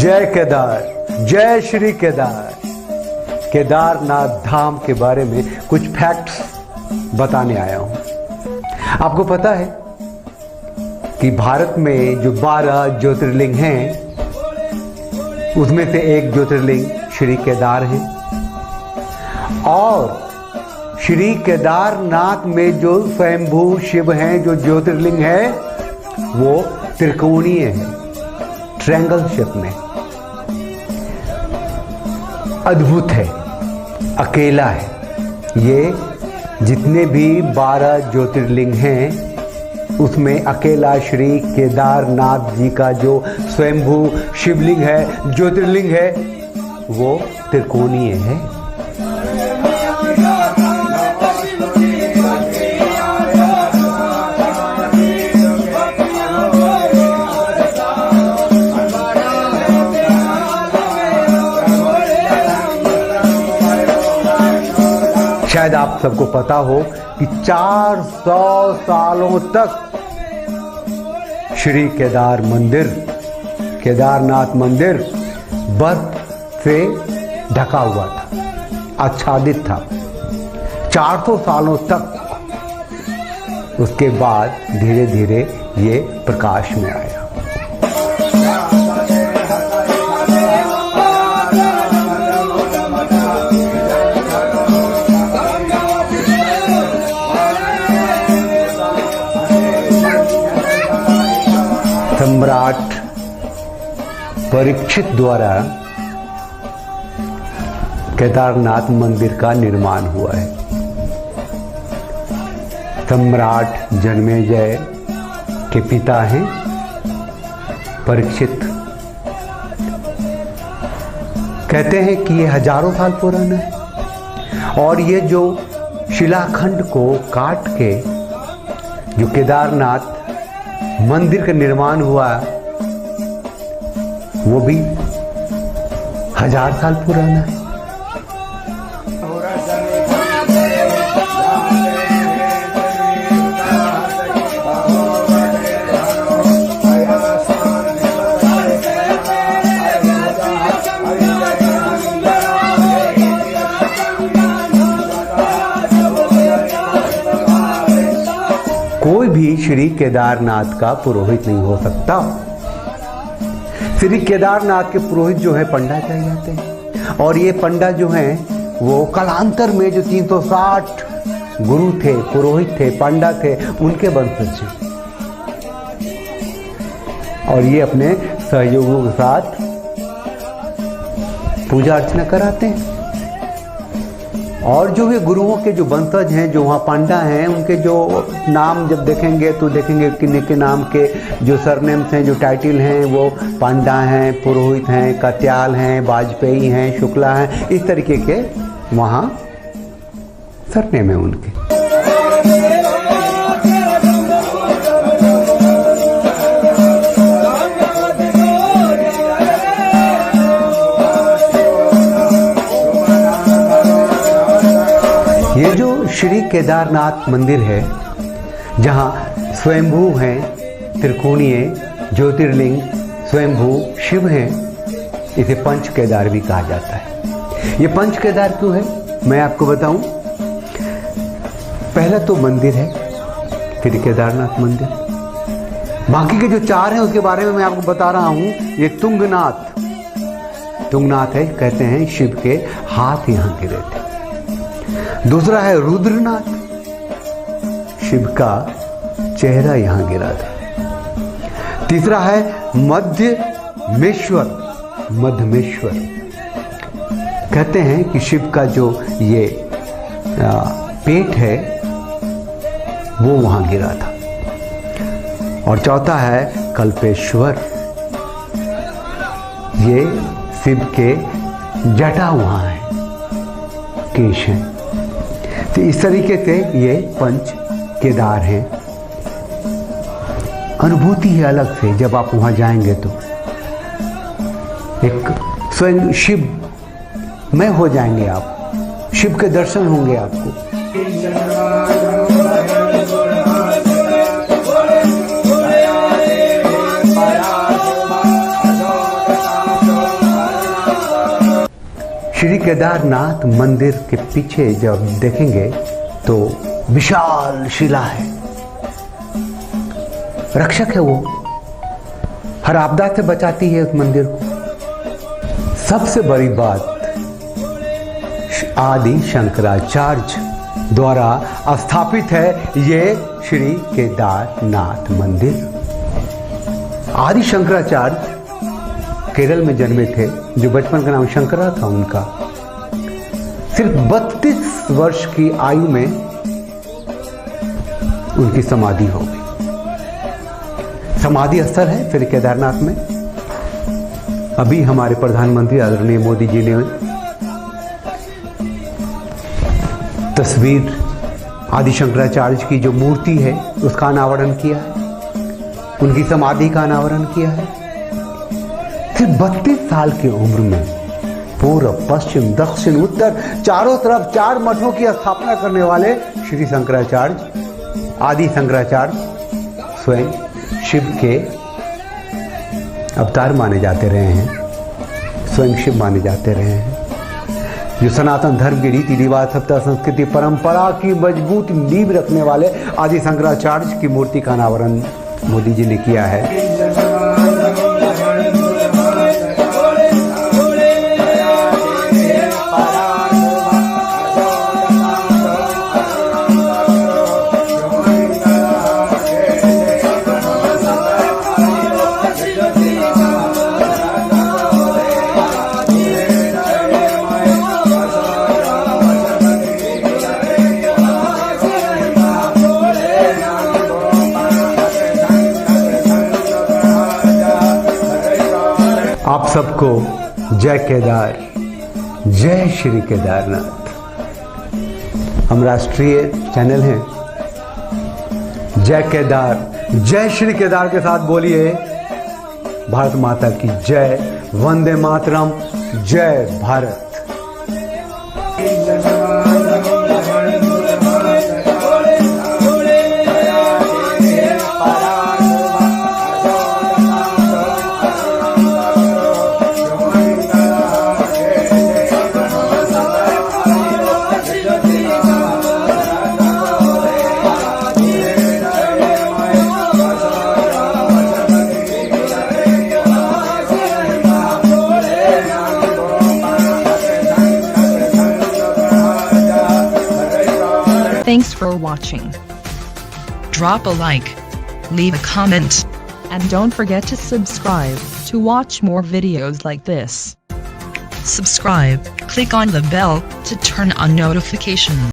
जय केदार, जय श्री केदार। केदारनाथ धाम के बारे में कुछ फैक्ट्स बताने आया हूं। आपको पता है कि भारत में जो 12 ज्योतिर्लिंग हैं, उसमें से एक ज्योतिर्लिंग श्री केदार है। और श्री केदारनाथ में जो स्वयंभू शिव हैं, जो ज्योतिर्लिंग है, वो त्रिकोणीय है, ट्रायंगल शेप में। अद्भुत है, अकेला है। ये जितने भी 12 ज्योतिर्लिंग हैं, उसमें अकेला श्री केदारनाथ जी का जो स्वयंभू शिवलिंग है, ज्योतिर्लिंग है, वो त्रिकोणीय है। शायद आप सबको पता हो कि 400 सालों तक श्री केदारनाथ मंदिर बर्फ से ढका हुआ था, आच्छादित था 400 सालों तक। उसके बाद धीरे धीरे ये प्रकाश में आया। सम्राट परीक्षित द्वारा केदारनाथ मंदिर का निर्माण हुआ है। सम्राट जन्मेजय के पिता हैं परीक्षित। कहते हैं कि ये हजारों साल पुराना है। और ये जो शिलाखंड को काट के जो केदारनाथ मंदिर का निर्माण हुआ, वो भी 1000 साल पुराना है। कोई भी श्री केदारनाथ का पुरोहित नहीं हो सकता। श्री केदारनाथ के पुरोहित जो है पंडा कहे जाते हैं। और ये पंडा जो हैं, वो कालांतर में जो 360 गुरु थे, पुरोहित थे, पंडा थे, उनके वंशज हैं। और ये अपने सहयोगियों के साथ पूजा अर्चना कराते हैं। और जो ये गुरुओं के जो वंशज हैं, जो वहाँ पांडा हैं, उनके जो नाम जब देखेंगे तो देखेंगे कि के नाम के जो सरनेम्स हैं, जो टाइटल हैं, वो पांडा हैं, पुरोहित हैं, कत्याल हैं, वाजपेयी हैं, शुक्ला हैं, इस तरीके के वहाँ सरनेम है उनके। ये जो श्री केदारनाथ मंदिर है, जहाँ स्वयंभू हैं, त्रिकोणीय ज्योतिर्लिंग स्वयंभू शिव हैं, इसे पंच केदार भी कहा जाता है। ये पंच केदार क्यों है, मैं आपको बताऊं। पहला तो मंदिर है श्री केदारनाथ मंदिर। बाकी के जो 4 हैं उसके बारे में मैं आपको बता रहा हूं। ये तुंगनाथ है, कहते हैं शिव के हाथ यहाँ गिरे थे। दूसरा है रुद्रनाथ, शिव का चेहरा यहां गिरा था। तीसरा है मध्यमेश्वर, कहते हैं कि शिव का जो ये पेट है, वो वहां गिरा था। और चौथा है कल्पेश्वर, ये शिव के जटा वहां है, केश हैं। तो इस तरीके से ये पंच केदार हैं। अनुभूति है अलग से, जब आप वहां जाएंगे तो एक स्वयं शिव में हो जाएंगे आप, शिव के दर्शन होंगे आपको। श्री केदारनाथ मंदिर के पीछे जब देखेंगे तो विशाल शिला है, रक्षक है वो, हर आपदा से बचाती है उस मंदिर को। सबसे बड़ी बात, आदि शंकराचार्य द्वारा स्थापित है ये श्री केदारनाथ मंदिर। आदि शंकराचार्य केरल में जन्मे थे, जो बचपन का नाम शंकरा था उनका। सिर्फ 32 वर्ष की आयु में उनकी समाधि हो गई। समाधि स्थल है श्री केदारनाथ में। अभी हमारे प्रधानमंत्री आदरणीय मोदी जी ने तस्वीर आदि शंकराचार्य की जो मूर्ति है उसका अनावरण किया है, उनकी समाधि का अनावरण किया है। सिर्फ 32 साल की उम्र में पूर्व, पश्चिम, दक्षिण, उत्तर, चारों तरफ 4 मठों की स्थापना करने वाले श्री शंकराचार्य, आदि शंकराचार्य स्वयं शिव के अवतार माने जाते रहे हैं, स्वयं शिव माने जाते रहे हैं। जो सनातन धर्म की रीति रिवाज, सभ्यता, संस्कृति, परंपरा की मजबूत नींव रखने वाले आदि शंकराचार्य की मूर्ति का अनावरण मोदी जी ने किया है। आप सबको जय केदार, जय श्री केदारनाथ। हम राष्ट्रीय चैनल हैं, जय केदार, जय श्री केदार के साथ बोलिए भारत माता की जय, वंदे मातरम, जय Bharat. Thanks for watching. Drop a like, leave a comment, and don't forget to subscribe to watch more videos like this. Subscribe, click on the bell to turn on notifications.